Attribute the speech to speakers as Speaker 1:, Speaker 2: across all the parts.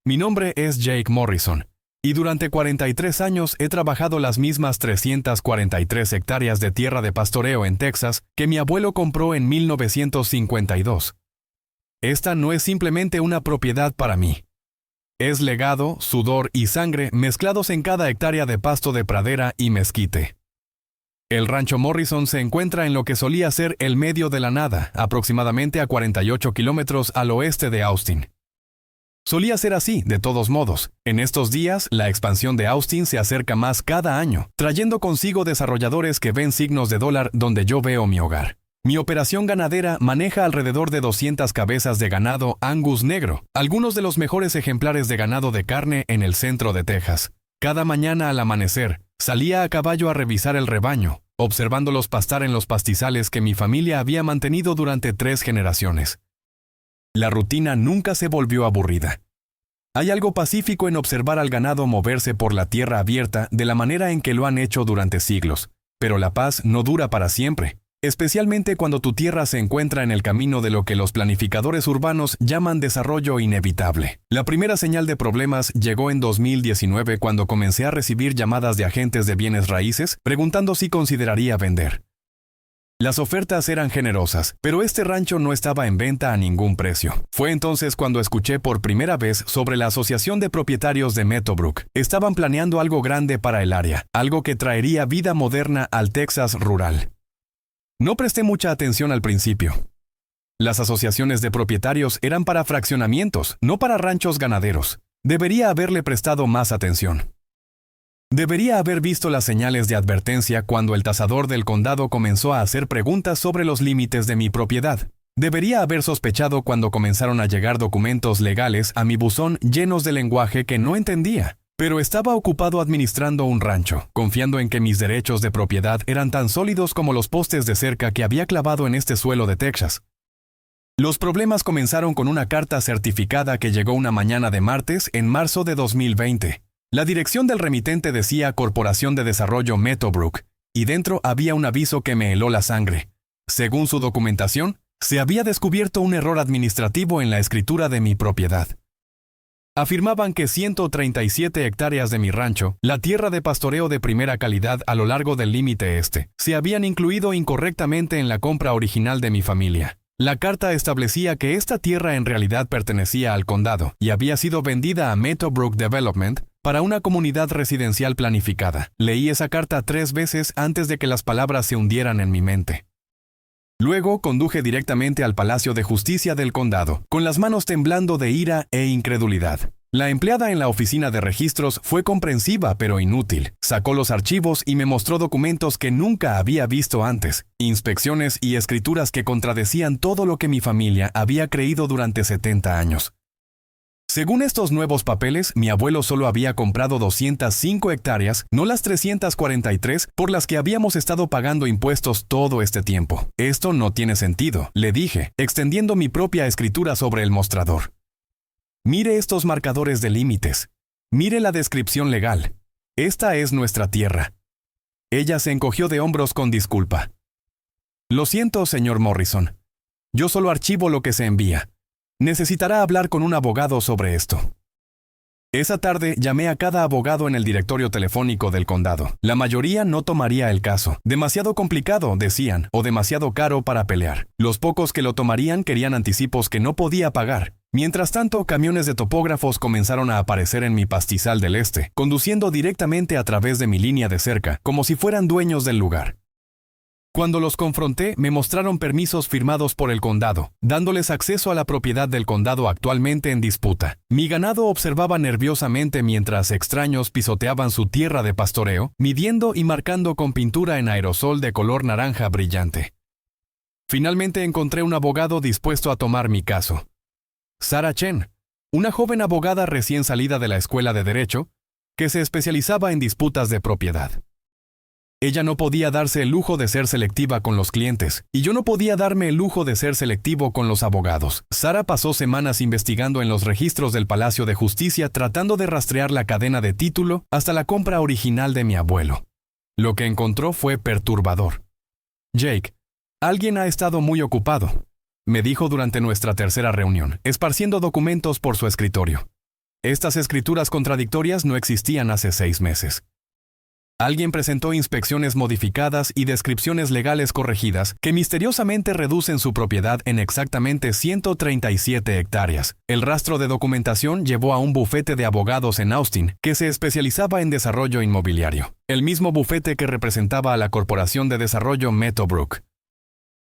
Speaker 1: Mi nombre es Jake Morrison, y durante 43 años he trabajado las mismas 343 hectáreas de tierra de pastoreo en Texas que mi abuelo compró en 1952. Esta no es simplemente una propiedad para mí. Es legado, sudor y sangre mezclados en cada hectárea de pasto de pradera y mezquite. El rancho Morrison se encuentra en lo que solía ser el medio de la nada, aproximadamente a 48 kilómetros al oeste de Austin. Solía ser así, de todos modos. En estos días, la expansión de Austin se acerca más cada año, trayendo consigo desarrolladores que ven signos de dólar donde yo veo mi hogar. Mi operación ganadera maneja alrededor de 200 cabezas de ganado Angus negro, algunos de los mejores ejemplares de ganado de carne en el centro de Texas. Cada mañana al amanecer, salía a caballo a revisar el rebaño, observándolos pastar en los pastizales que mi familia había mantenido durante 3 generaciones. La rutina nunca se volvió aburrida. Hay algo pacífico en observar al ganado moverse por la tierra abierta de la manera en que lo han hecho durante siglos, pero la paz no dura para siempre, especialmente cuando tu tierra se encuentra en el camino de lo que los planificadores urbanos llaman desarrollo inevitable. La primera señal de problemas llegó en 2019 cuando comencé a recibir llamadas de agentes de bienes raíces preguntando si consideraría vender. Las ofertas eran generosas, pero este rancho no estaba en venta a ningún precio. Fue entonces cuando escuché por primera vez sobre la Asociación de Propietarios de Meadowbrook. Estaban planeando algo grande para el área, algo que traería vida moderna al Texas rural. No presté mucha atención al principio. Las asociaciones de propietarios eran para fraccionamientos, no para ranchos ganaderos. Debería haberle prestado más atención. Debería haber visto las señales de advertencia cuando el tasador del condado comenzó a hacer preguntas sobre los límites de mi propiedad. Debería haber sospechado cuando comenzaron a llegar documentos legales a mi buzón llenos de lenguaje que no entendía. Pero estaba ocupado administrando un rancho, confiando en que mis derechos de propiedad eran tan sólidos como los postes de cerca que había clavado en este suelo de Texas. Los problemas comenzaron con una carta certificada que llegó una mañana de martes en marzo de 2020. La dirección del remitente decía Corporación de Desarrollo Meadowbrook, y dentro había un aviso que me heló la sangre. Según su documentación, se había descubierto un error administrativo en la escritura de mi propiedad. Afirmaban que 137 hectáreas de mi rancho, la tierra de pastoreo de primera calidad a lo largo del límite este, se habían incluido incorrectamente en la compra original de mi familia. La carta establecía que esta tierra en realidad pertenecía al condado y había sido vendida a Meadowbrook Development para una comunidad residencial planificada. Leí esa carta 3 veces antes de que las palabras se hundieran en mi mente. Luego conduje directamente al Palacio de Justicia del condado, con las manos temblando de ira e incredulidad. La empleada en la oficina de registros fue comprensiva pero inútil. Sacó los archivos y me mostró documentos que nunca había visto antes, inspecciones y escrituras que contradecían todo lo que mi familia había creído durante 70 años. Según estos nuevos papeles, mi abuelo solo había comprado 205 hectáreas, no las 343 por las que habíamos estado pagando impuestos todo este tiempo. Esto no tiene sentido, le dije, extendiendo mi propia escritura sobre el mostrador. Mire estos marcadores de límites. Mire la descripción legal. Esta es nuestra tierra. Ella se encogió de hombros con disculpa. Lo siento, señor Morrison. Yo solo archivo lo que se envía. Necesitará hablar con un abogado sobre esto. Esa tarde llamé a cada abogado en el directorio telefónico del condado. La mayoría no tomaría el caso. Demasiado complicado, decían, o demasiado caro para pelear. Los pocos que lo tomarían querían anticipos que no podía pagar. Mientras tanto, camiones de topógrafos comenzaron a aparecer en mi pastizal del este, conduciendo directamente a través de mi línea de cerca, como si fueran dueños del lugar. Cuando los confronté, me mostraron permisos firmados por el condado, dándoles acceso a la propiedad del condado actualmente en disputa. Mi ganado observaba nerviosamente mientras extraños pisoteaban su tierra de pastoreo, midiendo y marcando con pintura en aerosol de color naranja brillante. Finalmente encontré un abogado dispuesto a tomar mi caso. Sarah Chen, una joven abogada recién salida de la escuela de Derecho, que se especializaba en disputas de propiedad. Ella no podía darse el lujo de ser selectiva con los clientes, y yo no podía darme el lujo de ser selectivo con los abogados. Sarah pasó semanas investigando en los registros del Palacio de Justicia tratando de rastrear la cadena de título hasta la compra original de mi abuelo. Lo que encontró fue perturbador. Jake, alguien ha estado muy ocupado, me dijo durante nuestra tercera reunión, esparciendo documentos por su escritorio. Estas escrituras contradictorias no existían hace 6 meses. Alguien presentó inspecciones modificadas y descripciones legales corregidas que misteriosamente reducen su propiedad en exactamente 137 hectáreas. El rastro de documentación llevó a un bufete de abogados en Austin que se especializaba en desarrollo inmobiliario, el mismo bufete que representaba a la Corporación de Desarrollo Meadowbrook.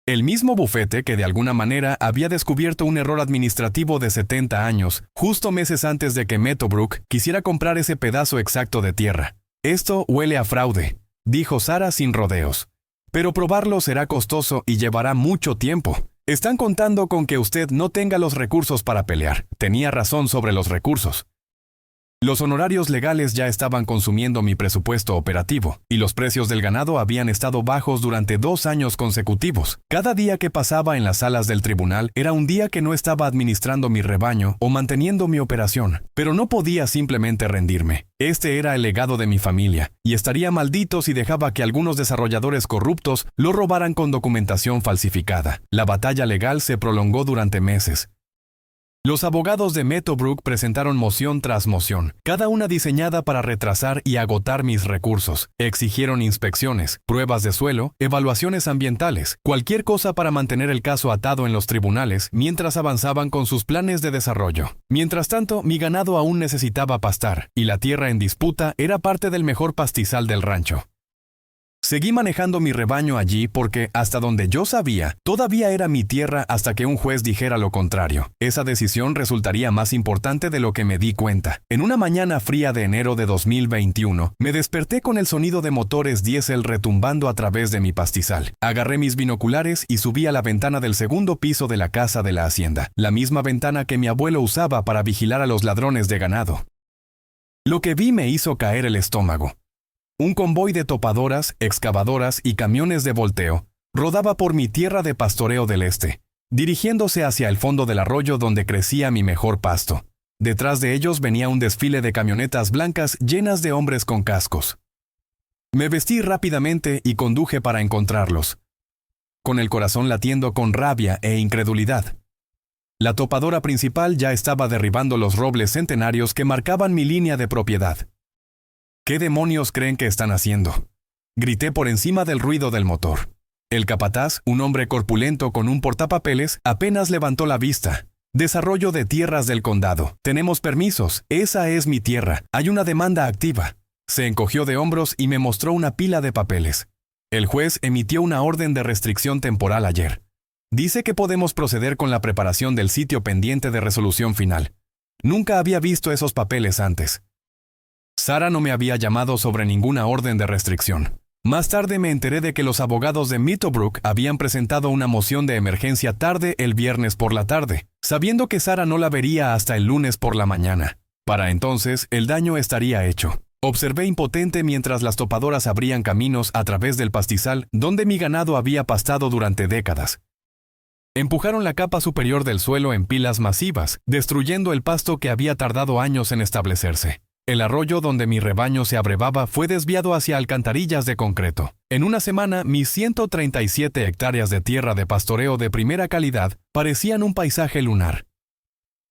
Speaker 1: El mismo bufete que de alguna manera había descubierto un error administrativo de 70 años, justo meses antes de que Meadowbrook quisiera comprar ese pedazo exacto de tierra. Esto huele a fraude, dijo Sara sin rodeos. Pero probarlo será costoso y llevará mucho tiempo. Están contando con que usted no tenga los recursos para pelear. Tenía razón sobre los recursos. Los honorarios legales ya estaban consumiendo mi presupuesto operativo, y los precios del ganado habían estado bajos durante 2 años consecutivos. Cada día que pasaba en las salas del tribunal era un día que no estaba administrando mi rebaño o manteniendo mi operación, pero no podía simplemente rendirme. Este era el legado de mi familia, y estaría maldito si dejaba que algunos desarrolladores corruptos lo robaran con documentación falsificada. La batalla legal se prolongó durante meses. Los abogados de Meadowbrook presentaron moción tras moción, cada una diseñada para retrasar y agotar mis recursos. Exigieron inspecciones, pruebas de suelo, evaluaciones ambientales, cualquier cosa para mantener el caso atado en los tribunales mientras avanzaban con sus planes de desarrollo. Mientras tanto, mi ganado aún necesitaba pastar, y la tierra en disputa era parte del mejor pastizal del rancho. Seguí manejando mi rebaño allí porque, hasta donde yo sabía, todavía era mi tierra hasta que un juez dijera lo contrario. Esa decisión resultaría más importante de lo que me di cuenta. En una mañana fría de enero de 2021, me desperté con el sonido de motores diésel retumbando a través de mi pastizal. Agarré mis binoculares y subí a la ventana del segundo piso de la casa de la hacienda, la misma ventana que mi abuelo usaba para vigilar a los ladrones de ganado. Lo que vi me hizo caer el estómago. Un convoy de topadoras, excavadoras y camiones de volteo rodaba por mi tierra de pastoreo del este, dirigiéndose hacia el fondo del arroyo donde crecía mi mejor pasto. Detrás de ellos venía un desfile de camionetas blancas llenas de hombres con cascos. Me vestí rápidamente y conduje para encontrarlos, con el corazón latiendo con rabia e incredulidad. La topadora principal ya estaba derribando los robles centenarios que marcaban mi línea de propiedad. ¿Qué demonios creen que están haciendo?, grité por encima del ruido del motor. El capataz, un hombre corpulento con un portapapeles, apenas levantó la vista. Desarrollo de tierras del condado. Tenemos permisos. Esa es mi tierra. Hay una demanda activa. Se encogió de hombros y me mostró una pila de papeles. El juez emitió una orden de restricción temporal ayer. Dice que podemos proceder con la preparación del sitio pendiente de resolución final. Nunca había visto esos papeles antes. Sara no me había llamado sobre ninguna orden de restricción. Más tarde me enteré de que los abogados de Meadowbrook habían presentado una moción de emergencia tarde el viernes por la tarde, sabiendo que Sara no la vería hasta el lunes por la mañana. Para entonces, el daño estaría hecho. Observé impotente mientras las topadoras abrían caminos a través del pastizal donde mi ganado había pastado durante décadas. Empujaron la capa superior del suelo en pilas masivas, destruyendo el pasto que había tardado años en establecerse. El arroyo donde mi rebaño se abrevaba fue desviado hacia alcantarillas de concreto. En una semana, mis 137 hectáreas de tierra de pastoreo de primera calidad parecían un paisaje lunar.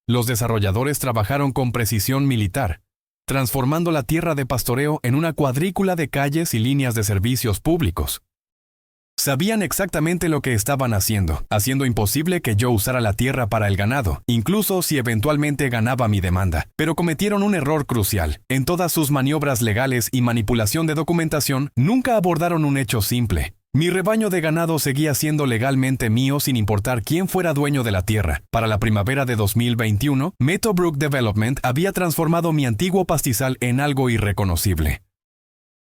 Speaker 1: Los desarrolladores trabajaron con precisión militar, transformando la tierra de pastoreo en una cuadrícula de calles y líneas de servicios públicos. Sabían exactamente lo que estaban haciendo imposible que yo usara la tierra para el ganado, incluso si eventualmente ganaba mi demanda. Pero cometieron un error crucial. En todas sus maniobras legales y manipulación de documentación, nunca abordaron un hecho simple. Mi rebaño de ganado seguía siendo legalmente mío sin importar quién fuera dueño de la tierra. Para la primavera de 2021, Meadowbrook Development había transformado mi antiguo pastizal en algo irreconocible.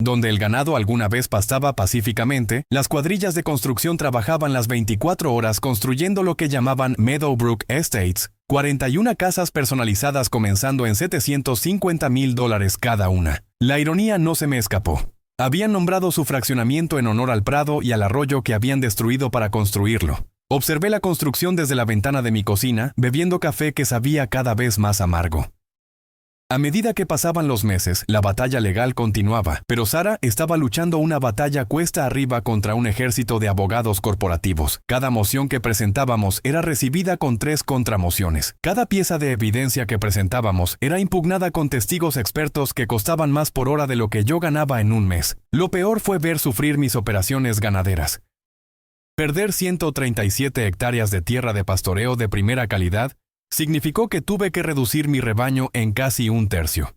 Speaker 1: Donde el ganado alguna vez pastaba pacíficamente, las cuadrillas de construcción trabajaban las 24 horas construyendo lo que llamaban Meadowbrook Estates, 41 casas personalizadas comenzando en $750,000 cada una. La ironía no se me escapó. Habían nombrado su fraccionamiento en honor al prado y al arroyo que habían destruido para construirlo. Observé la construcción desde la ventana de mi cocina, bebiendo café que sabía cada vez más amargo. A medida que pasaban los meses, la batalla legal continuaba, pero Sara estaba luchando una batalla cuesta arriba contra un ejército de abogados corporativos. Cada moción que presentábamos era recibida con 3 contramociones. Cada pieza de evidencia que presentábamos era impugnada con testigos expertos que costaban más por hora de lo que yo ganaba en un mes. Lo peor fue ver sufrir mis operaciones ganaderas. Perder 137 hectáreas de tierra de pastoreo de primera calidad significó que tuve que reducir mi rebaño en casi 1/3.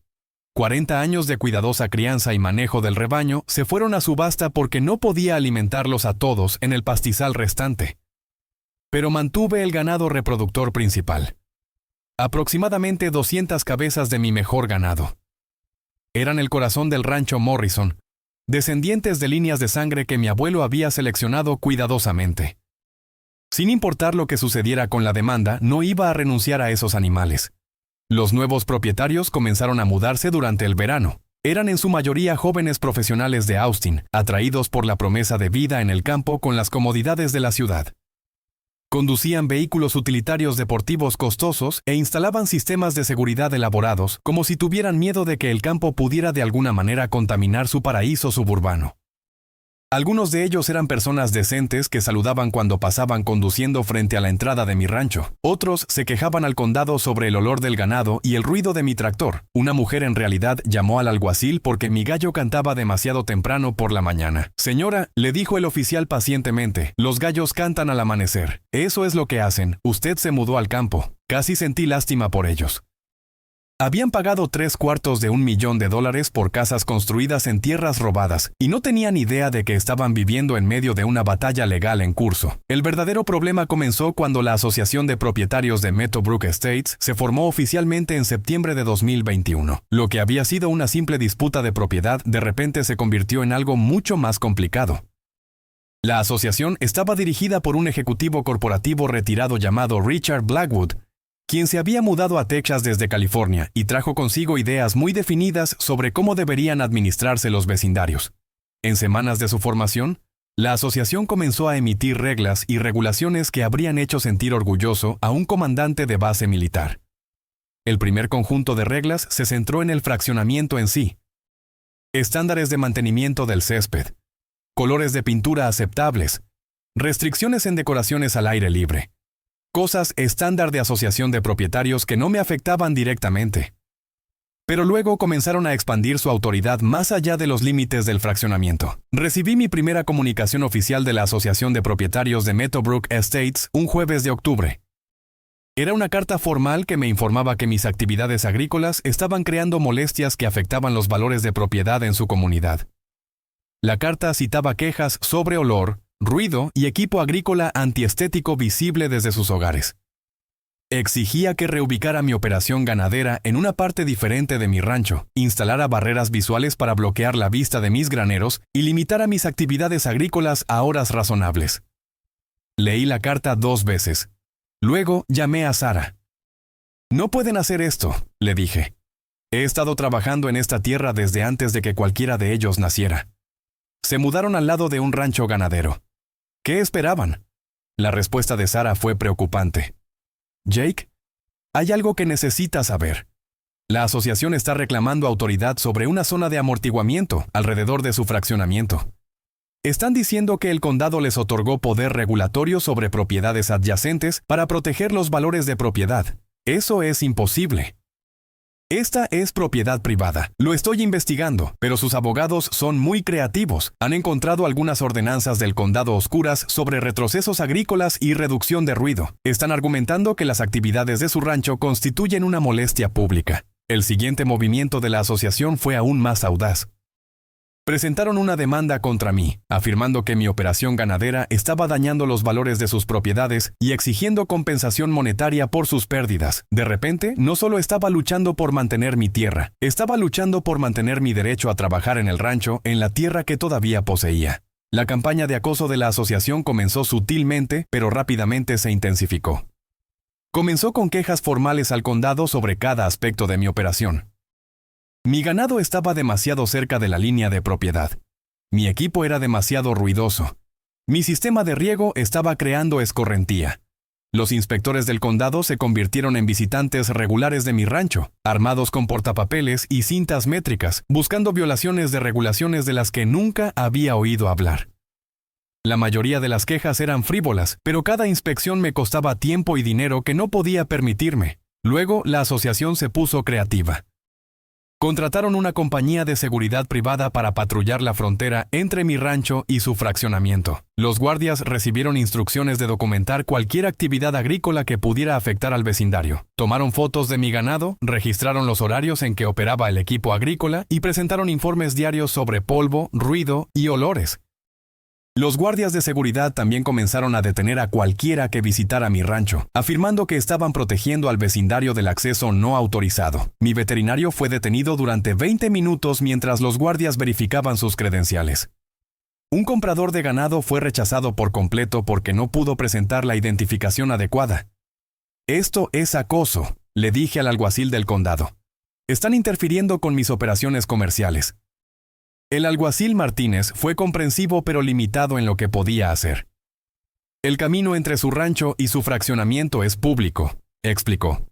Speaker 1: 40 años de cuidadosa crianza y manejo del rebaño se fueron a subasta porque no podía alimentarlos a todos en el pastizal restante. Pero mantuve el ganado reproductor principal. Aproximadamente 200 cabezas de mi mejor ganado. Eran el corazón del rancho Morrison, descendientes de líneas de sangre que mi abuelo había seleccionado cuidadosamente. Sin importar lo que sucediera con la demanda, no iba a renunciar a esos animales. Los nuevos propietarios comenzaron a mudarse durante el verano. Eran en su mayoría jóvenes profesionales de Austin, atraídos por la promesa de vida en el campo con las comodidades de la ciudad. Conducían vehículos utilitarios deportivos costosos e instalaban sistemas de seguridad elaborados, como si tuvieran miedo de que el campo pudiera de alguna manera contaminar su paraíso suburbano. Algunos de ellos eran personas decentes que saludaban cuando pasaban conduciendo frente a la entrada de mi rancho. Otros se quejaban al condado sobre el olor del ganado y el ruido de mi tractor. Una mujer en realidad llamó al alguacil porque mi gallo cantaba demasiado temprano por la mañana. Señora, le dijo el oficial pacientemente, los gallos cantan al amanecer. Eso es lo que hacen. Usted se mudó al campo. Casi sentí lástima por ellos. Habían pagado $750,000 por casas construidas en tierras robadas y no tenían idea de que estaban viviendo en medio de una batalla legal en curso. El verdadero problema comenzó cuando la Asociación de Propietarios de Meadowbrook Estates se formó oficialmente en septiembre de 2021. Lo que había sido una simple disputa de propiedad de repente se convirtió en algo mucho más complicado. La asociación estaba dirigida por un ejecutivo corporativo retirado llamado Richard Blackwood, quien se había mudado a Texas desde California y trajo consigo ideas muy definidas sobre cómo deberían administrarse los vecindarios. En semanas de su formación, la asociación comenzó a emitir reglas y regulaciones que habrían hecho sentir orgulloso a un comandante de base militar. El primer conjunto de reglas se centró en el fraccionamiento en sí. Estándares de mantenimiento del césped, colores de pintura aceptables, restricciones en decoraciones al aire libre. Cosas estándar de asociación de propietarios que no me afectaban directamente. Pero luego comenzaron a expandir su autoridad más allá de los límites del fraccionamiento. Recibí mi primera comunicación oficial de la Asociación de Propietarios de Meadowbrook Estates un jueves de octubre. Era una carta formal que me informaba que mis actividades agrícolas estaban creando molestias que afectaban los valores de propiedad en su comunidad. La carta citaba quejas sobre olor, ruido y equipo agrícola antiestético visible desde sus hogares. Exigía que reubicara mi operación ganadera en una parte diferente de mi rancho, instalara barreras visuales para bloquear la vista de mis graneros y limitara mis actividades agrícolas a horas razonables. Leí la carta 2 veces. Luego llamé a Sara. No pueden hacer esto, le dije. He estado trabajando en esta tierra desde antes de que cualquiera de ellos naciera. Se mudaron al lado de un rancho ganadero. ¿Qué esperaban? La respuesta de Sara fue preocupante. Jake, hay algo que necesitas saber. La asociación está reclamando autoridad sobre una zona de amortiguamiento alrededor de su fraccionamiento. Están diciendo que el condado les otorgó poder regulatorio sobre propiedades adyacentes para proteger los valores de propiedad. Eso es imposible. Esta es propiedad privada. Lo estoy investigando, pero sus abogados son muy creativos. Han encontrado algunas ordenanzas del condado oscuras sobre retrocesos agrícolas y reducción de ruido. Están argumentando que las actividades de su rancho constituyen una molestia pública. El siguiente movimiento de la asociación fue aún más audaz. Presentaron una demanda contra mí, afirmando que mi operación ganadera estaba dañando los valores de sus propiedades y exigiendo compensación monetaria por sus pérdidas. De repente, no solo estaba luchando por mantener mi tierra, estaba luchando por mantener mi derecho a trabajar en el rancho en la tierra que todavía poseía. La campaña de acoso de la asociación comenzó sutilmente, pero rápidamente se intensificó. Comenzó con quejas formales al condado sobre cada aspecto de mi operación. Mi ganado estaba demasiado cerca de la línea de propiedad. Mi equipo era demasiado ruidoso. Mi sistema de riego estaba creando escorrentía. Los inspectores del condado se convirtieron en visitantes regulares de mi rancho, armados con portapapeles y cintas métricas, buscando violaciones de regulaciones de las que nunca había oído hablar. La mayoría de las quejas eran frívolas, pero cada inspección me costaba tiempo y dinero que no podía permitirme. Luego, la asociación se puso creativa. Contrataron una compañía de seguridad privada para patrullar la frontera entre mi rancho y su fraccionamiento. Los guardias recibieron instrucciones de documentar cualquier actividad agrícola que pudiera afectar al vecindario. Tomaron fotos de mi ganado, registraron los horarios en que operaba el equipo agrícola y presentaron informes diarios sobre polvo, ruido y olores. Los guardias de seguridad también comenzaron a detener a cualquiera que visitara mi rancho, afirmando que estaban protegiendo al vecindario del acceso no autorizado. Mi veterinario fue detenido durante 20 minutos mientras los guardias verificaban sus credenciales. Un comprador de ganado fue rechazado por completo porque no pudo presentar la identificación adecuada. «Esto es acoso», le dije al alguacil del condado. «Están interfiriendo con mis operaciones comerciales». El alguacil Martínez fue comprensivo pero limitado en lo que podía hacer. «El camino entre su rancho y su fraccionamiento es público», explicó.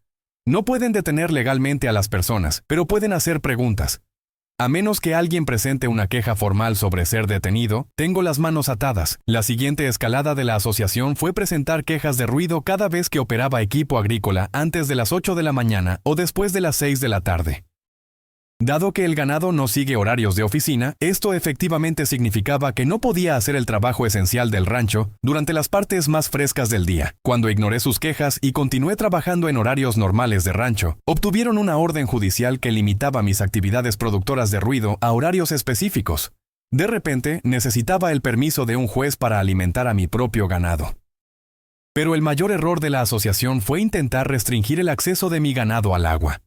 Speaker 1: «No pueden detener legalmente a las personas, pero pueden hacer preguntas. A menos que alguien presente una queja formal sobre ser detenido, tengo las manos atadas». La siguiente escalada de la asociación fue presentar quejas de ruido cada vez que operaba equipo agrícola antes de las 8 de la mañana o después de las 6 de la tarde. Dado que el ganado no sigue horarios de oficina, esto efectivamente significaba que no podía hacer el trabajo esencial del rancho durante las partes más frescas del día. Cuando ignoré sus quejas y continué trabajando en horarios normales de rancho, obtuvieron una orden judicial que limitaba mis actividades productoras de ruido a horarios específicos. De repente, necesitaba el permiso de un juez para alimentar a mi propio ganado. Pero el mayor error de la asociación fue intentar restringir el acceso de mi ganado al agua.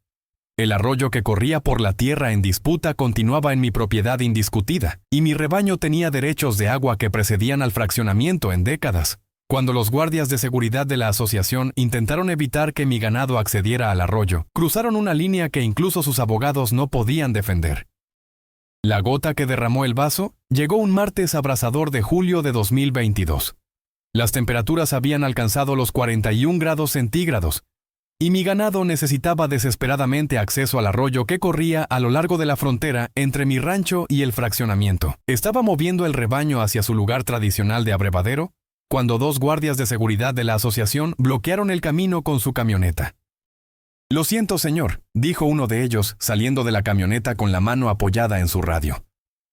Speaker 1: El arroyo que corría por la tierra en disputa continuaba en mi propiedad indiscutida, y mi rebaño tenía derechos de agua que precedían al fraccionamiento en décadas. Cuando los guardias de seguridad de la asociación intentaron evitar que mi ganado accediera al arroyo, cruzaron una línea que incluso sus abogados no podían defender. La gota que derramó el vaso llegó un martes abrasador de julio de 2022. Las temperaturas habían alcanzado los 41 grados centígrados, y mi ganado necesitaba desesperadamente acceso al arroyo que corría a lo largo de la frontera entre mi rancho y el fraccionamiento. Estaba moviendo el rebaño hacia su lugar tradicional de abrevadero, cuando dos guardias de seguridad de la asociación bloquearon el camino con su camioneta. «Lo siento, señor», dijo uno de ellos, saliendo de la camioneta con la mano apoyada en su radio.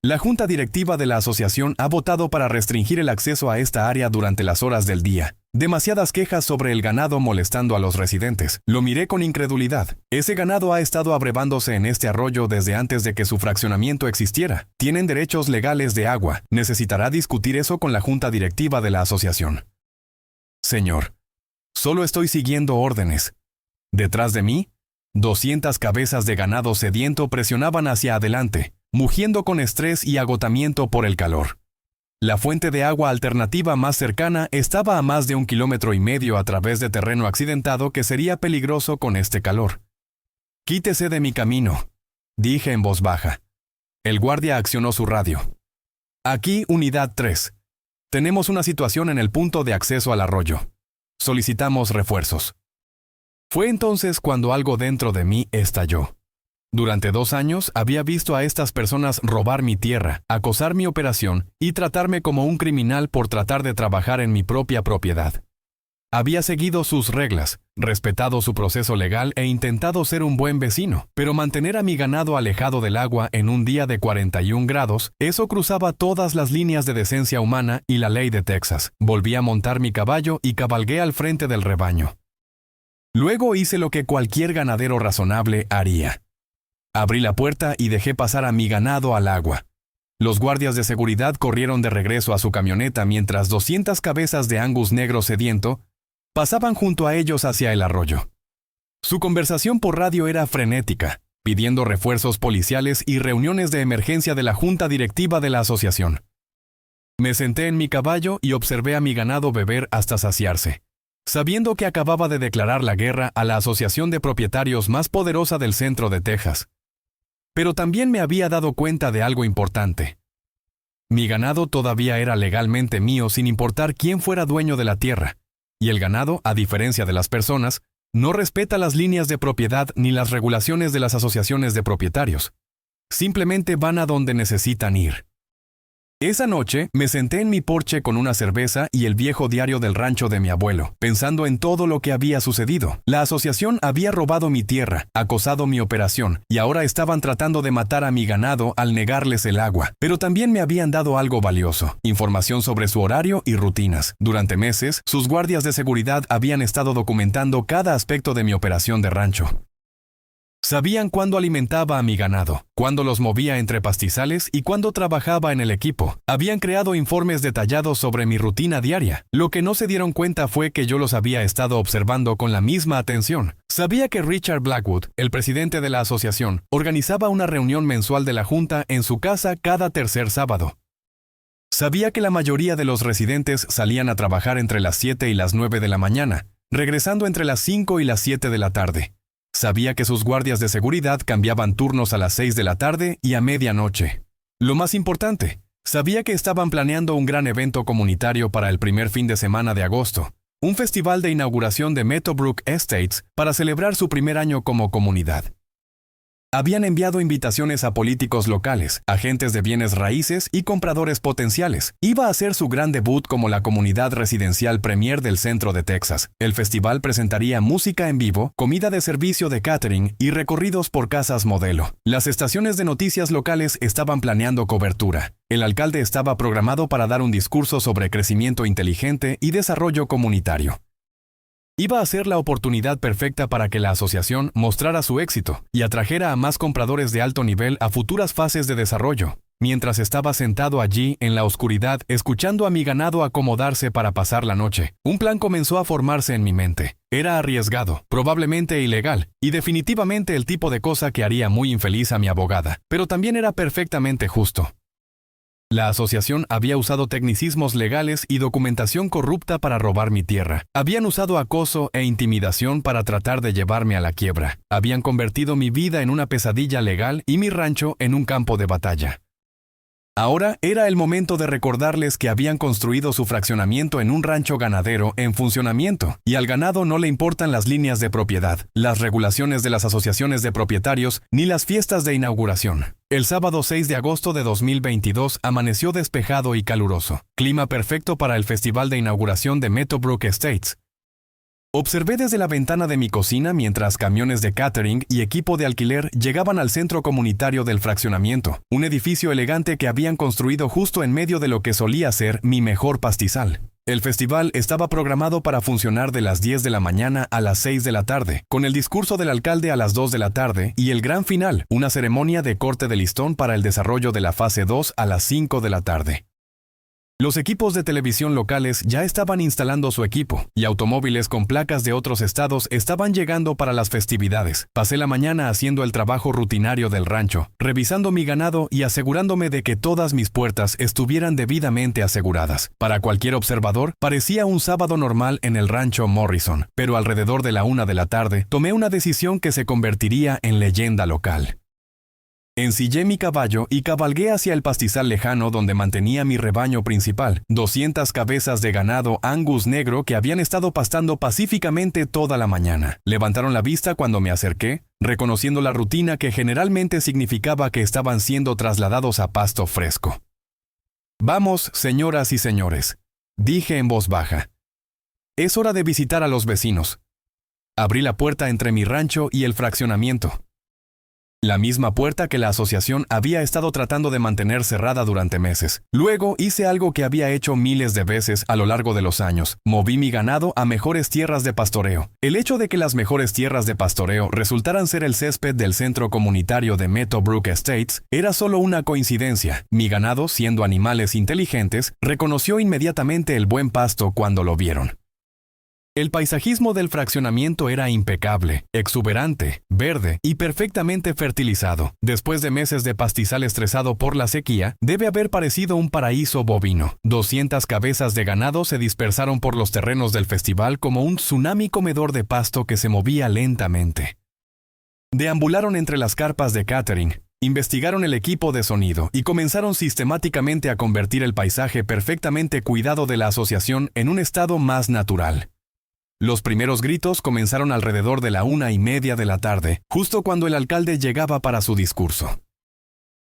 Speaker 1: «La junta directiva de la asociación ha votado para restringir el acceso a esta área durante las horas del día. Demasiadas quejas sobre el ganado molestando a los residentes». Lo miré con incredulidad. Ese ganado ha estado abrevándose en este arroyo desde antes de que su fraccionamiento existiera. Tienen derechos legales de agua. Necesitará discutir eso con la junta directiva de la asociación. «Señor, solo estoy siguiendo órdenes». Detrás de mí, 200 cabezas de ganado sediento presionaban hacia adelante, mugiendo con estrés y agotamiento por el calor. La fuente de agua alternativa más cercana estaba a más de 1,5 kilómetros a través de terreno accidentado que sería peligroso con este calor. «Quítese de mi camino», dije en voz baja. El guardia accionó su radio. «Aquí, Unidad 3. Tenemos una situación en el punto de acceso al arroyo. Solicitamos refuerzos». Fue entonces cuando algo dentro de mí estalló. Durante 2 años había visto a estas personas robar mi tierra, acosar mi operación y tratarme como un criminal por tratar de trabajar en mi propia propiedad. Había seguido sus reglas, respetado su proceso legal e intentado ser un buen vecino, pero mantener a mi ganado alejado del agua en un día de 41 grados, eso cruzaba todas las líneas de decencia humana y la ley de Texas. Volví a montar mi caballo y cabalgué al frente del rebaño. Luego hice lo que cualquier ganadero razonable haría. Abrí la puerta y dejé pasar a mi ganado al agua. Los guardias de seguridad corrieron de regreso a su camioneta mientras 200 cabezas de Angus negro sediento pasaban junto a ellos hacia el arroyo. Su conversación por radio era frenética, pidiendo refuerzos policiales y reuniones de emergencia de la junta directiva de la asociación. Me senté en mi caballo y observé a mi ganado beber hasta saciarse, sabiendo que acababa de declarar la guerra a la asociación de propietarios más poderosa del centro de Texas. Pero también me había dado cuenta de algo importante. Mi ganado todavía era legalmente mío sin importar quién fuera dueño de la tierra. Y el ganado, a diferencia de las personas, no respeta las líneas de propiedad ni las regulaciones de las asociaciones de propietarios. Simplemente van a donde necesitan ir. Esa noche me senté en mi porche con una cerveza y el viejo diario del rancho de mi abuelo, pensando en todo lo que había sucedido. La asociación había robado mi tierra, acosado mi operación, y ahora estaban tratando de matar a mi ganado al negarles el agua. Pero también me habían dado algo valioso: información sobre su horario y rutinas. Durante meses, sus guardias de seguridad habían estado documentando cada aspecto de mi operación de rancho. Sabían cuándo alimentaba a mi ganado, cuándo los movía entre pastizales y cuándo trabajaba en el equipo. Habían creado informes detallados sobre mi rutina diaria. Lo que no se dieron cuenta fue que yo los había estado observando con la misma atención. Sabía que Richard Blackwood, el presidente de la asociación, organizaba una reunión mensual de la junta en su casa cada tercer sábado. Sabía que la mayoría de los residentes salían a trabajar entre las 7 y las 9 de la mañana, regresando entre las 5 y las 7 de la tarde. Sabía que sus guardias de seguridad cambiaban turnos a las 6 de la tarde y a medianoche. Lo más importante, sabía que estaban planeando un gran evento comunitario para el primer fin de semana de agosto, un festival de inauguración de Meadowbrook Estates para celebrar su primer año como comunidad. Habían enviado invitaciones a políticos locales, agentes de bienes raíces y compradores potenciales. Iba a ser su gran debut como la comunidad residencial premier del centro de Texas. El festival presentaría música en vivo, comida de servicio de catering y recorridos por casas modelo. Las estaciones de noticias locales estaban planeando cobertura. El alcalde estaba programado para dar un discurso sobre crecimiento inteligente y desarrollo comunitario. Iba a ser la oportunidad perfecta para que la asociación mostrara su éxito y atrajera a más compradores de alto nivel a futuras fases de desarrollo. Mientras estaba sentado allí en la oscuridad escuchando a mi ganado acomodarse para pasar la noche, un plan comenzó a formarse en mi mente. Era arriesgado, probablemente ilegal, y definitivamente el tipo de cosa que haría muy infeliz a mi abogada, pero también era perfectamente justo. La asociación había usado tecnicismos legales y documentación corrupta para robar mi tierra. Habían usado acoso e intimidación para tratar de llevarme a la quiebra. Habían convertido mi vida en una pesadilla legal y mi rancho en un campo de batalla. Ahora era el momento de recordarles que habían construido su fraccionamiento en un rancho ganadero en funcionamiento, y al ganado no le importan las líneas de propiedad, las regulaciones de las asociaciones de propietarios, ni las fiestas de inauguración. El sábado 6 de agosto de 2022 amaneció despejado y caluroso, clima perfecto para el festival de inauguración de Meadowbrook Estates. Observé desde la ventana de mi cocina mientras camiones de catering y equipo de alquiler llegaban al centro comunitario del fraccionamiento, un edificio elegante que habían construido justo en medio de lo que solía ser mi mejor pastizal. El festival estaba programado para funcionar de las 10 de la mañana a las 6 de la tarde, con el discurso del alcalde a las 2 de la tarde y el gran final, una ceremonia de corte de listón para el desarrollo de la fase 2 a las 5 de la tarde. Los equipos de televisión locales ya estaban instalando su equipo, y automóviles con placas de otros estados estaban llegando para las festividades. Pasé la mañana haciendo el trabajo rutinario del rancho, revisando mi ganado y asegurándome de que todas mis puertas estuvieran debidamente aseguradas. Para cualquier observador, parecía un sábado normal en el rancho Morrison, pero alrededor de la 1 de la tarde, tomé una decisión que se convertiría en leyenda local. Ensillé mi caballo y cabalgué hacia el pastizal lejano donde mantenía mi rebaño principal, 200 cabezas de ganado Angus negro que habían estado pastando pacíficamente toda la mañana. Levantaron la vista cuando me acerqué, reconociendo la rutina que generalmente significaba que estaban siendo trasladados a pasto fresco. «Vamos, señoras y señores», dije en voz baja. «Es hora de visitar a los vecinos». Abrí la puerta entre mi rancho y el fraccionamiento. La misma puerta que la asociación había estado tratando de mantener cerrada durante meses. Luego hice algo que había hecho miles de veces a lo largo de los años. Moví mi ganado a mejores tierras de pastoreo. El hecho de que las mejores tierras de pastoreo resultaran ser el césped del centro comunitario de Meadowbrook Estates era solo una coincidencia. Mi ganado, siendo animales inteligentes, reconoció inmediatamente el buen pasto cuando lo vieron. El paisajismo del fraccionamiento era impecable, exuberante, verde y perfectamente fertilizado. Después de meses de pastizal estresado por la sequía, debe haber parecido un paraíso bovino. 200 cabezas de ganado se dispersaron por los terrenos del festival como un tsunami comedor de pasto que se movía lentamente. Deambularon entre las carpas de catering, investigaron el equipo de sonido y comenzaron sistemáticamente a convertir el paisaje perfectamente cuidado de la asociación en un estado más natural. Los primeros gritos comenzaron alrededor de la 1:30 de la tarde, justo cuando el alcalde llegaba para su discurso.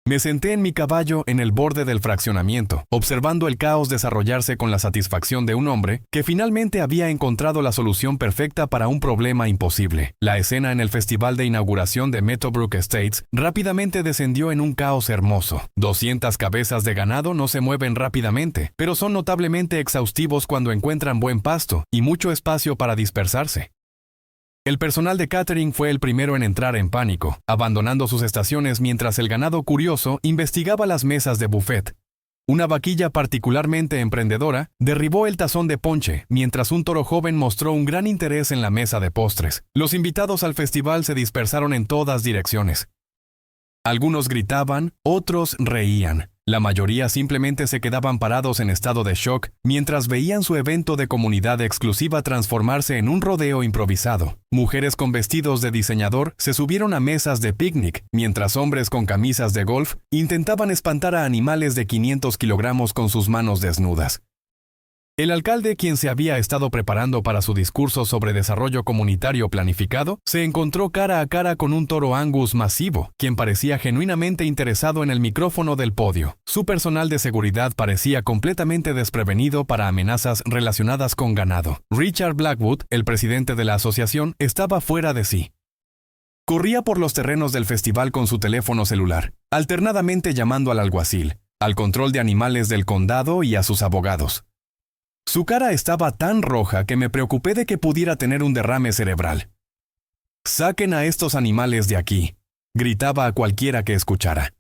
Speaker 1: Me senté en mi caballo en el borde del fraccionamiento, observando el caos desarrollarse con la satisfacción de un hombre que finalmente había encontrado la solución perfecta para un problema imposible. La escena en el festival de inauguración de Meadowbrook Estates rápidamente descendió en un caos hermoso. 200 cabezas de ganado no se mueven rápidamente, pero son notablemente exhaustivos cuando encuentran buen pasto y mucho espacio para dispersarse. El personal de catering fue el primero en entrar en pánico, abandonando sus estaciones mientras el ganado curioso investigaba las mesas de buffet. Una vaquilla particularmente emprendedora derribó el tazón de ponche, mientras un toro joven mostró un gran interés en la mesa de postres. Los invitados al festival se dispersaron en todas direcciones. Algunos gritaban, otros reían. La mayoría simplemente se quedaban parados en estado de shock mientras veían su evento de comunidad exclusiva transformarse en un rodeo improvisado. Mujeres con vestidos de diseñador se subieron a mesas de picnic, mientras hombres con camisas de golf intentaban espantar a animales de 500 kilogramos con sus manos desnudas. El alcalde, quien se había estado preparando para su discurso sobre desarrollo comunitario planificado, se encontró cara a cara con un toro Angus masivo, quien parecía genuinamente interesado en el micrófono del podio. Su personal de seguridad parecía completamente desprevenido para amenazas relacionadas con ganado. Richard Blackwood, el presidente de la asociación, estaba fuera de sí. Corría por los terrenos del festival con su teléfono celular, alternadamente llamando al alguacil, al control de animales del condado y a sus abogados. Su cara estaba tan roja que me preocupé de que pudiera tener un derrame cerebral. «Saquen a estos animales de aquí», gritaba a cualquiera que escuchara.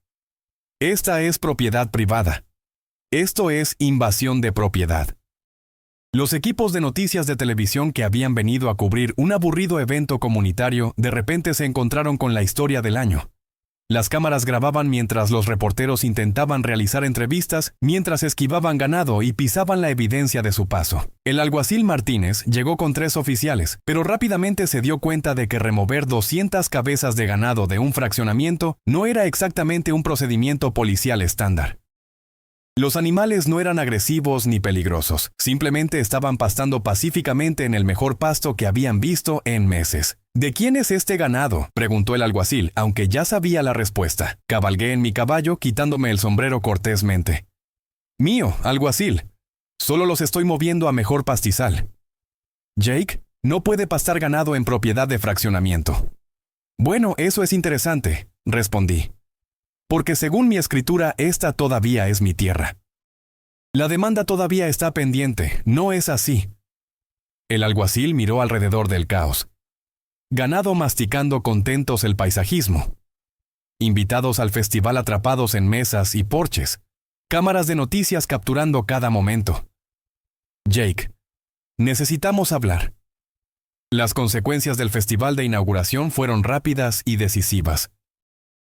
Speaker 1: «Esta es propiedad privada. Esto es invasión de propiedad». Los equipos de noticias de televisión que habían venido a cubrir un aburrido evento comunitario de repente se encontraron con la historia del año. Las cámaras grababan mientras los reporteros intentaban realizar entrevistas, mientras esquivaban ganado y pisaban la evidencia de su paso. El alguacil Martínez llegó con 3 oficiales, pero rápidamente se dio cuenta de que remover 200 cabezas de ganado de un fraccionamiento no era exactamente un procedimiento policial estándar. Los animales no eran agresivos ni peligrosos, simplemente estaban pastando pacíficamente en el mejor pasto que habían visto en meses. «¿De quién es este ganado?», preguntó el alguacil, aunque ya sabía la respuesta. Cabalgué en mi caballo, quitándome el sombrero cortésmente. «Mío, alguacil. Solo los estoy moviendo a mejor pastizal». «Jake, no puede pastar ganado en propiedad de fraccionamiento». «Bueno, eso es interesante», respondí. «Porque según mi escritura, esta todavía es mi tierra». «La demanda todavía está pendiente, ¿no es así?». El alguacil miró alrededor del caos. Ganado masticando contentos el paisajismo. Invitados al festival atrapados en mesas y porches. Cámaras de noticias capturando cada momento. «Jake, necesitamos hablar». Las consecuencias del festival de inauguración fueron rápidas y decisivas.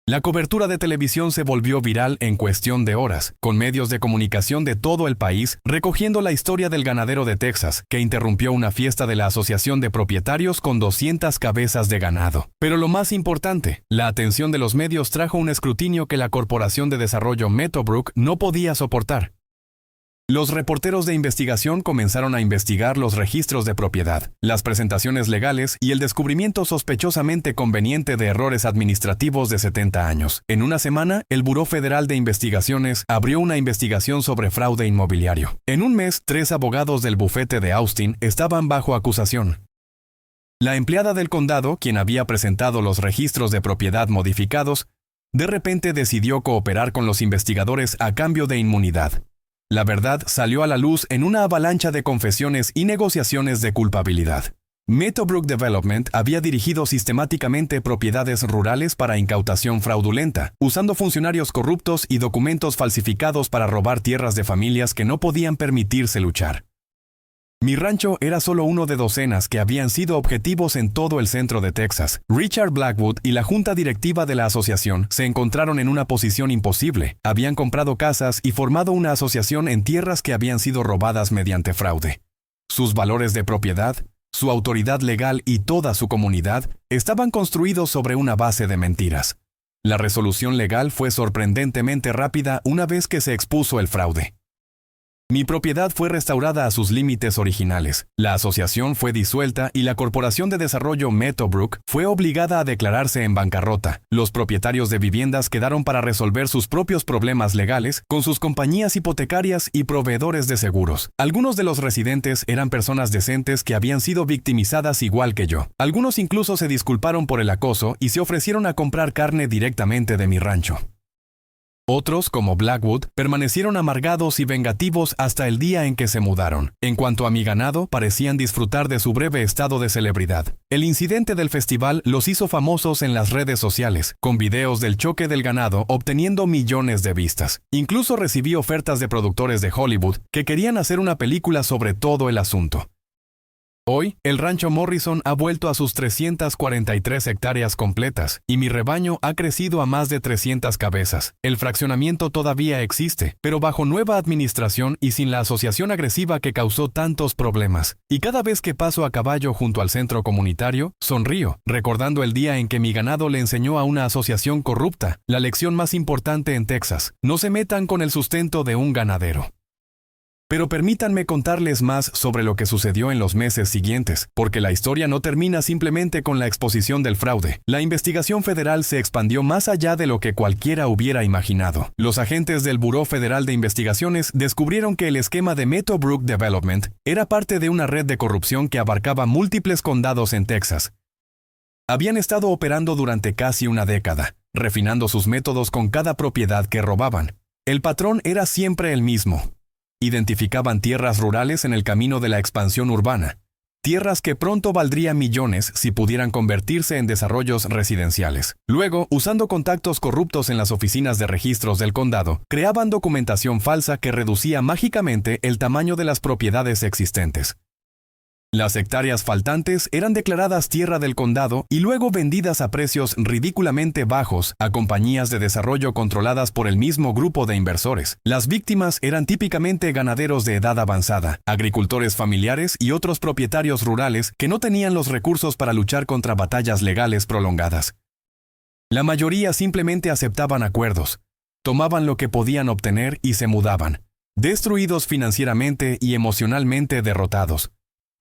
Speaker 1: La cobertura de televisión se volvió viral en cuestión de horas, con medios de comunicación de todo el país recogiendo la historia del ganadero de Texas, que interrumpió una fiesta de la Asociación de Propietarios con 200 cabezas de ganado. Pero lo más importante, la atención de los medios trajo un escrutinio que la Corporación de Desarrollo Meadowbrook no podía soportar. Los reporteros de investigación comenzaron a investigar los registros de propiedad, las presentaciones legales y el descubrimiento sospechosamente conveniente de errores administrativos de 70 años. En una semana, el Buró Federal de Investigaciones abrió una investigación sobre fraude inmobiliario. En un mes, 3 abogados del bufete de Austin estaban bajo acusación. La empleada del condado, quien había presentado los registros de propiedad modificados, de repente decidió cooperar con los investigadores a cambio de inmunidad. La verdad salió a la luz en una avalancha de confesiones y negociaciones de culpabilidad. Meadowbrook Development había dirigido sistemáticamente propiedades rurales para incautación fraudulenta, usando funcionarios corruptos y documentos falsificados para robar tierras de familias que no podían permitirse luchar. Mi rancho era solo uno de docenas que habían sido objetivos en todo el centro de Texas. Richard Blackwood y la junta directiva de la asociación se encontraron en una posición imposible. Habían comprado casas y formado una asociación en tierras que habían sido robadas mediante fraude. Sus valores de propiedad, su autoridad legal y toda su comunidad estaban construidos sobre una base de mentiras. La resolución legal fue sorprendentemente rápida una vez que se expuso el fraude. Mi propiedad fue restaurada a sus límites originales. La asociación fue disuelta y la corporación de desarrollo Meadowbrook fue obligada a declararse en bancarrota. Los propietarios de viviendas quedaron para resolver sus propios problemas legales con sus compañías hipotecarias y proveedores de seguros. Algunos de los residentes eran personas decentes que habían sido victimizadas igual que yo. Algunos incluso se disculparon por el acoso y se ofrecieron a comprar carne directamente de mi rancho. Otros, como Blackwood, permanecieron amargados y vengativos hasta el día en que se mudaron. En cuanto a mi ganado, parecían disfrutar de su breve estado de celebridad. El incidente del festival los hizo famosos en las redes sociales, con videos del choque del ganado obteniendo millones de vistas. Incluso recibí ofertas de productores de Hollywood que querían hacer una película sobre todo el asunto. Hoy, el rancho Morrison ha vuelto a sus 343 hectáreas completas y mi rebaño ha crecido a más de 300 cabezas. El fraccionamiento todavía existe, pero bajo nueva administración y sin la asociación agresiva que causó tantos problemas. Y cada vez que paso a caballo junto al centro comunitario, sonrío, recordando el día en que mi ganado le enseñó a una asociación corrupta la lección más importante en Texas: no se metan con el sustento de un ganadero. Pero permítanme contarles más sobre lo que sucedió en los meses siguientes, porque la historia no termina simplemente con la exposición del fraude. La investigación federal se expandió más allá de lo que cualquiera hubiera imaginado. Los agentes del Buró Federal de Investigaciones descubrieron que el esquema de Meadowbrook Development era parte de una red de corrupción que abarcaba múltiples condados en Texas. Habían estado operando durante casi una década, refinando sus métodos con cada propiedad que robaban. El patrón era siempre el mismo. Identificaban tierras rurales en el camino de la expansión urbana, tierras que pronto valdrían millones si pudieran convertirse en desarrollos residenciales. Luego, usando contactos corruptos en las oficinas de registros del condado, creaban documentación falsa que reducía mágicamente el tamaño de las propiedades existentes. Las hectáreas faltantes eran declaradas tierra del condado y luego vendidas a precios ridículamente bajos a compañías de desarrollo controladas por el mismo grupo de inversores. Las víctimas eran típicamente ganaderos de edad avanzada, agricultores familiares y otros propietarios rurales que no tenían los recursos para luchar contra batallas legales prolongadas. La mayoría simplemente aceptaban acuerdos, tomaban lo que podían obtener y se mudaban, destruidos financieramente y emocionalmente derrotados.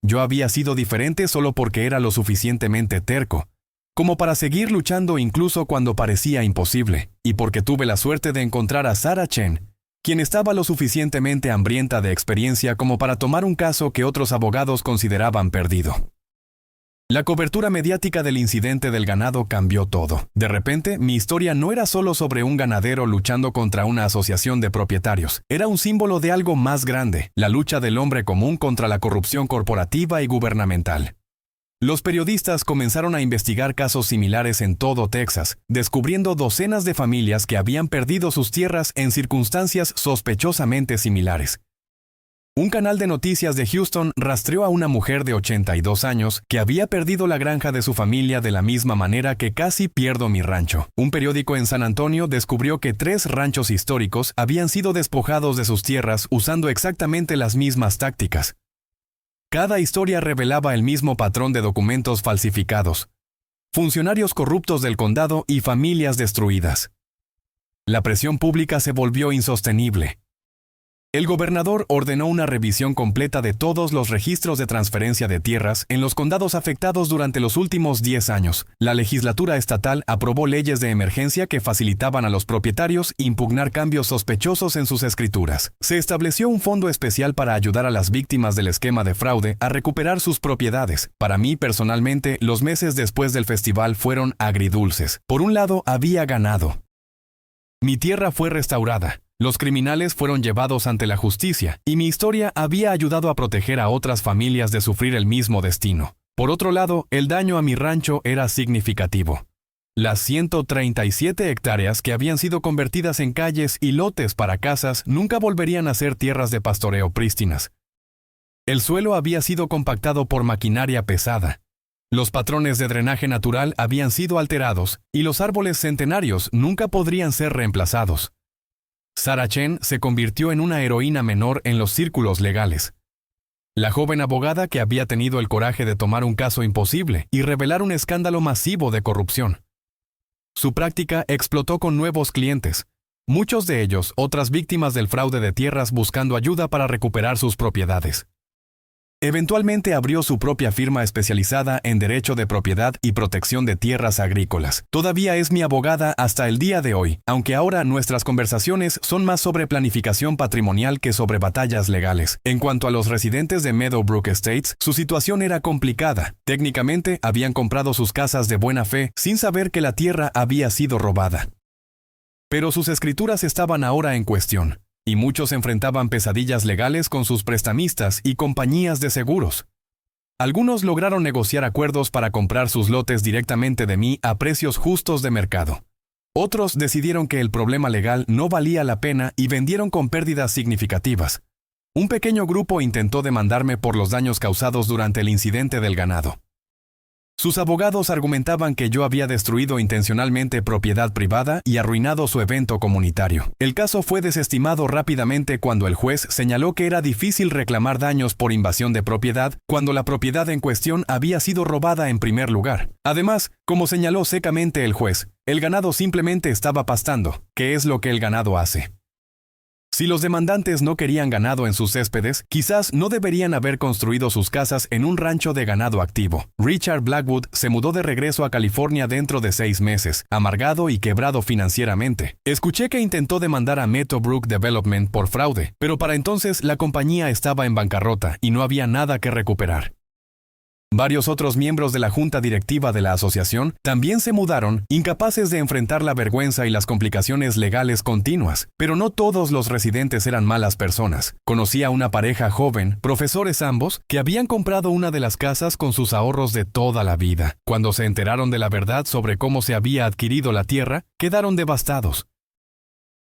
Speaker 1: Yo había sido diferente solo porque era lo suficientemente terco, como para seguir luchando incluso cuando parecía imposible, y porque tuve la suerte de encontrar a Sarah Chen, quien estaba lo suficientemente hambrienta de experiencia como para tomar un caso que otros abogados consideraban perdido. La cobertura mediática del incidente del ganado cambió todo. De repente, mi historia no era solo sobre un ganadero luchando contra una asociación de propietarios. Era un símbolo de algo más grande, la lucha del hombre común contra la corrupción corporativa y gubernamental. Los periodistas comenzaron a investigar casos similares en todo Texas, descubriendo docenas de familias que habían perdido sus tierras en circunstancias sospechosamente similares. Un canal de noticias de Houston rastreó a una mujer de 82 años que había perdido la granja de su familia de la misma manera que casi pierdo mi rancho. Un periódico en San Antonio descubrió que 3 ranchos históricos habían sido despojados de sus tierras usando exactamente las mismas tácticas. Cada historia revelaba el mismo patrón de documentos falsificados, funcionarios corruptos del condado y familias destruidas. La presión pública se volvió insostenible. El gobernador ordenó una revisión completa de todos los registros de transferencia de tierras en los condados afectados durante los últimos 10 años. La legislatura estatal aprobó leyes de emergencia que facilitaban a los propietarios impugnar cambios sospechosos en sus escrituras. Se estableció un fondo especial para ayudar a las víctimas del esquema de fraude a recuperar sus propiedades. Para mí, personalmente, los meses después del festival fueron agridulces. Por un lado, había ganado. Mi tierra fue restaurada. Los criminales fueron llevados ante la justicia, y mi historia había ayudado a proteger a otras familias de sufrir el mismo destino. Por otro lado, el daño a mi rancho era significativo. Las 137 hectáreas que habían sido convertidas en calles y lotes para casas nunca volverían a ser tierras de pastoreo prístinas. El suelo había sido compactado por maquinaria pesada. Los patrones de drenaje natural habían sido alterados, y los árboles centenarios nunca podrían ser reemplazados. Sarah Chen se convirtió en una heroína menor en los círculos legales. La joven abogada que había tenido el coraje de tomar un caso imposible y revelar un escándalo masivo de corrupción. Su práctica explotó con nuevos clientes, muchos de ellos otras víctimas del fraude de tierras buscando ayuda para recuperar sus propiedades. Eventualmente abrió su propia firma especializada en derecho de propiedad y protección de tierras agrícolas. Todavía es mi abogada hasta el día de hoy, aunque ahora nuestras conversaciones son más sobre planificación patrimonial que sobre batallas legales. En cuanto a los residentes de Meadowbrook Estates, su situación era complicada. Técnicamente, habían comprado sus casas de buena fe sin saber que la tierra había sido robada. Pero sus escrituras estaban ahora en cuestión. Y muchos enfrentaban pesadillas legales con sus prestamistas y compañías de seguros. Algunos lograron negociar acuerdos para comprar sus lotes directamente de mí a precios justos de mercado. Otros decidieron que el problema legal no valía la pena y vendieron con pérdidas significativas. Un pequeño grupo intentó demandarme por los daños causados durante el incidente del ganado. Sus abogados argumentaban que yo había destruido intencionalmente propiedad privada y arruinado su evento comunitario. El caso fue desestimado rápidamente cuando el juez señaló que era difícil reclamar daños por invasión de propiedad cuando la propiedad en cuestión había sido robada en primer lugar. Además, como señaló secamente el juez, el ganado simplemente estaba pastando, que es lo que el ganado hace. Si los demandantes no querían ganado en sus céspedes, quizás no deberían haber construido sus casas en un rancho de ganado activo. Richard Blackwood se mudó de regreso a California dentro de 6 meses, amargado y quebrado financieramente. Escuché que intentó demandar a Meadowbrook Development por fraude, pero para entonces la compañía estaba en bancarrota y no había nada que recuperar. Varios otros miembros de la junta directiva de la asociación también se mudaron, incapaces de enfrentar la vergüenza y las complicaciones legales continuas. Pero no todos los residentes eran malas personas. Conocí a una pareja joven, profesores ambos, que habían comprado una de las casas con sus ahorros de toda la vida. Cuando se enteraron de la verdad sobre cómo se había adquirido la tierra, quedaron devastados.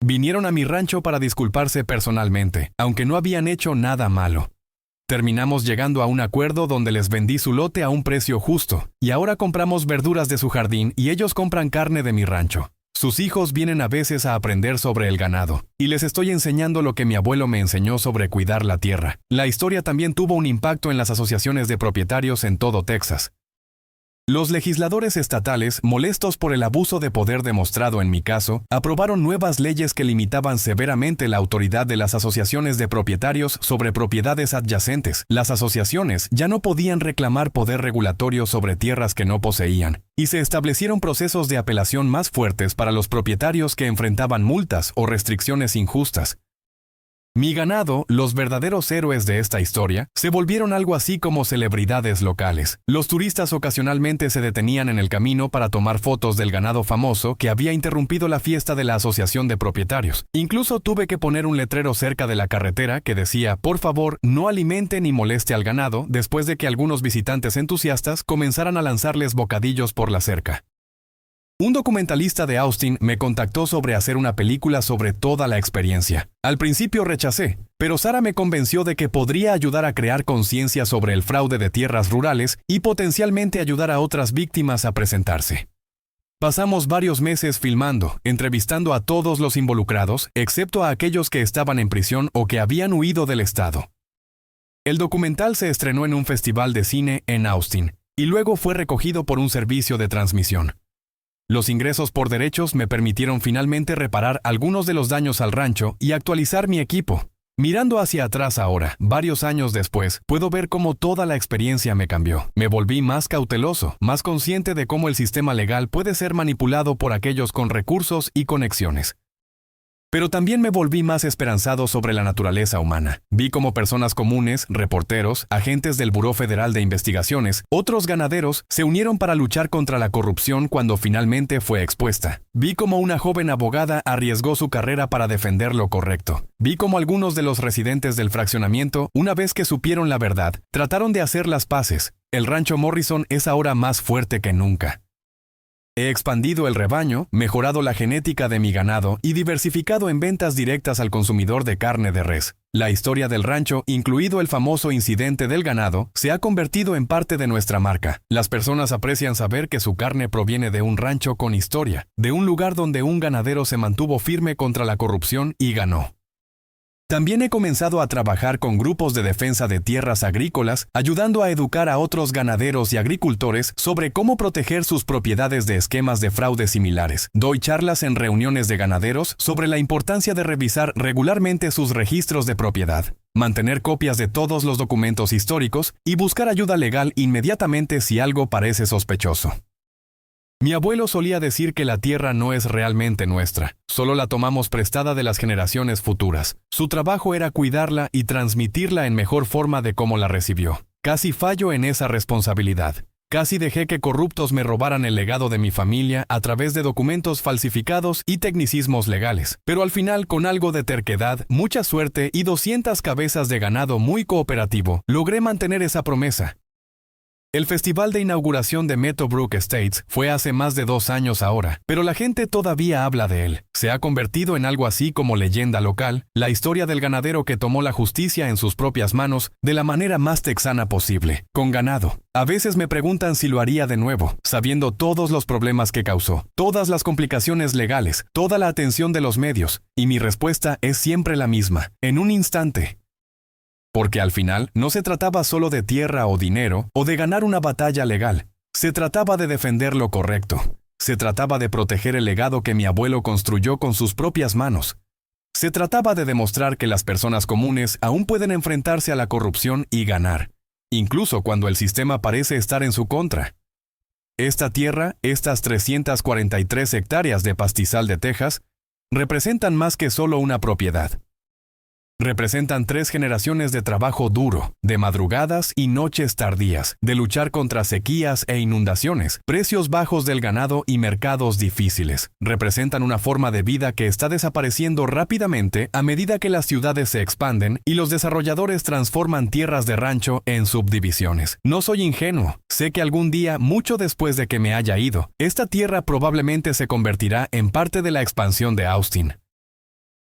Speaker 1: Vinieron a mi rancho para disculparse personalmente, aunque no habían hecho nada malo. Terminamos llegando a un acuerdo donde les vendí su lote a un precio justo, y ahora compramos verduras de su jardín y ellos compran carne de mi rancho. Sus hijos vienen a veces a aprender sobre el ganado, y les estoy enseñando lo que mi abuelo me enseñó sobre cuidar la tierra. La historia también tuvo un impacto en las asociaciones de propietarios en todo Texas. Los legisladores estatales, molestos por el abuso de poder demostrado en mi caso, aprobaron nuevas leyes que limitaban severamente la autoridad de las asociaciones de propietarios sobre propiedades adyacentes. Las asociaciones ya no podían reclamar poder regulatorio sobre tierras que no poseían, y se establecieron procesos de apelación más fuertes para los propietarios que enfrentaban multas o restricciones injustas. Mi ganado, los verdaderos héroes de esta historia, se volvieron algo así como celebridades locales. Los turistas ocasionalmente se detenían en el camino para tomar fotos del ganado famoso que había interrumpido la fiesta de la asociación de propietarios. Incluso tuve que poner un letrero cerca de la carretera que decía, por favor, no alimente ni moleste al ganado, después de que algunos visitantes entusiastas comenzaran a lanzarles bocadillos por la cerca. Un documentalista de Austin me contactó sobre hacer una película sobre toda la experiencia. Al principio rechacé, pero Sara me convenció de que podría ayudar a crear conciencia sobre el fraude de tierras rurales y potencialmente ayudar a otras víctimas a presentarse. Pasamos varios meses filmando, entrevistando a todos los involucrados, excepto a aquellos que estaban en prisión o que habían huido del estado. El documental se estrenó en un festival de cine en Austin, y luego fue recogido por un servicio de transmisión. Los ingresos por derechos me permitieron finalmente reparar algunos de los daños al rancho y actualizar mi equipo. Mirando hacia atrás ahora, varios años después, puedo ver cómo toda la experiencia me cambió. Me volví más cauteloso, más consciente de cómo el sistema legal puede ser manipulado por aquellos con recursos y conexiones. Pero también me volví más esperanzado sobre la naturaleza humana. Vi cómo personas comunes, reporteros, agentes del Buró Federal de Investigaciones, otros ganaderos, se unieron para luchar contra la corrupción cuando finalmente fue expuesta. Vi cómo una joven abogada arriesgó su carrera para defender lo correcto. Vi cómo algunos de los residentes del fraccionamiento, una vez que supieron la verdad, trataron de hacer las paces. El rancho Morrison es ahora más fuerte que nunca. He expandido el rebaño, mejorado la genética de mi ganado y diversificado en ventas directas al consumidor de carne de res. La historia del rancho, incluido el famoso incidente del ganado, se ha convertido en parte de nuestra marca. Las personas aprecian saber que su carne proviene de un rancho con historia, de un lugar donde un ganadero se mantuvo firme contra la corrupción y ganó. También he comenzado a trabajar con grupos de defensa de tierras agrícolas, ayudando a educar a otros ganaderos y agricultores sobre cómo proteger sus propiedades de esquemas de fraude similares. Doy charlas en reuniones de ganaderos sobre la importancia de revisar regularmente sus registros de propiedad, mantener copias de todos los documentos históricos y buscar ayuda legal inmediatamente si algo parece sospechoso. Mi abuelo solía decir que la tierra no es realmente nuestra, solo la tomamos prestada de las generaciones futuras. Su trabajo era cuidarla y transmitirla en mejor forma de cómo la recibió. Casi fallo en esa responsabilidad. Casi dejé que corruptos me robaran el legado de mi familia a través de documentos falsificados y tecnicismos legales. Pero al final, con algo de terquedad, mucha suerte y 200 cabezas de ganado muy cooperativo, logré mantener esa promesa. El festival de inauguración de Meadowbrook Estates fue hace más de 2 años ahora, pero la gente todavía habla de él. Se ha convertido en algo así como leyenda local, la historia del ganadero que tomó la justicia en sus propias manos de la manera más texana posible, con ganado. A veces me preguntan si lo haría de nuevo, sabiendo todos los problemas que causó, todas las complicaciones legales, toda la atención de los medios, y mi respuesta es siempre la misma, en un instante. Porque al final no se trataba solo de tierra o dinero o de ganar una batalla legal. Se trataba de defender lo correcto. Se trataba de proteger el legado que mi abuelo construyó con sus propias manos. Se trataba de demostrar que las personas comunes aún pueden enfrentarse a la corrupción y ganar, incluso cuando el sistema parece estar en su contra. Esta tierra, estas 343 hectáreas de pastizal de Texas, representan más que solo una propiedad. Representan 3 generaciones de trabajo duro, de madrugadas y noches tardías, de luchar contra sequías e inundaciones, precios bajos del ganado y mercados difíciles. Representan una forma de vida que está desapareciendo rápidamente a medida que las ciudades se expanden y los desarrolladores transforman tierras de rancho en subdivisiones. No soy ingenuo. Sé que algún día, mucho después de que me haya ido, esta tierra probablemente se convertirá en parte de la expansión de Austin.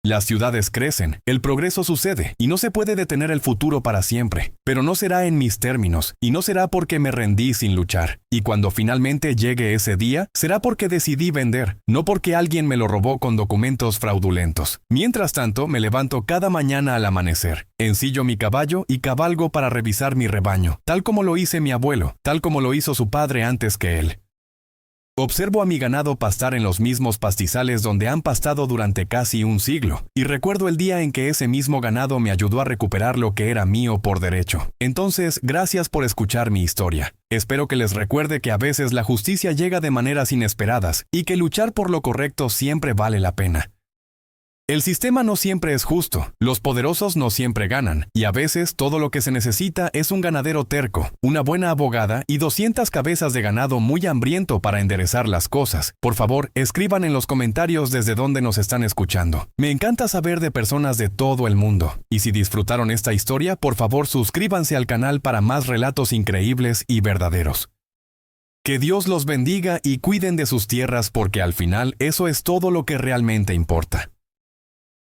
Speaker 1: Las ciudades crecen, el progreso sucede, y no se puede detener el futuro para siempre. Pero no será en mis términos, y no será porque me rendí sin luchar. Y cuando finalmente llegue ese día, será porque decidí vender, no porque alguien me lo robó con documentos fraudulentos. Mientras tanto, me levanto cada mañana al amanecer, ensillo mi caballo y cabalgo para revisar mi rebaño, tal como lo hice mi abuelo, tal como lo hizo su padre antes que él. Observo a mi ganado pastar en los mismos pastizales donde han pastado durante casi un siglo, y recuerdo el día en que ese mismo ganado me ayudó a recuperar lo que era mío por derecho. Entonces, gracias por escuchar mi historia. Espero que les recuerde que a veces la justicia llega de maneras inesperadas y que luchar por lo correcto siempre vale la pena. El sistema no siempre es justo, los poderosos no siempre ganan, y a veces todo lo que se necesita es un ganadero terco, una buena abogada y 200 cabezas de ganado muy hambriento para enderezar las cosas. Por favor, escriban en los comentarios desde dónde nos están escuchando. Me encanta saber de personas de todo el mundo. Y si disfrutaron esta historia, por favor suscríbanse al canal para más relatos increíbles y verdaderos. Que Dios los bendiga y cuiden de sus tierras porque al final eso es todo lo que realmente importa.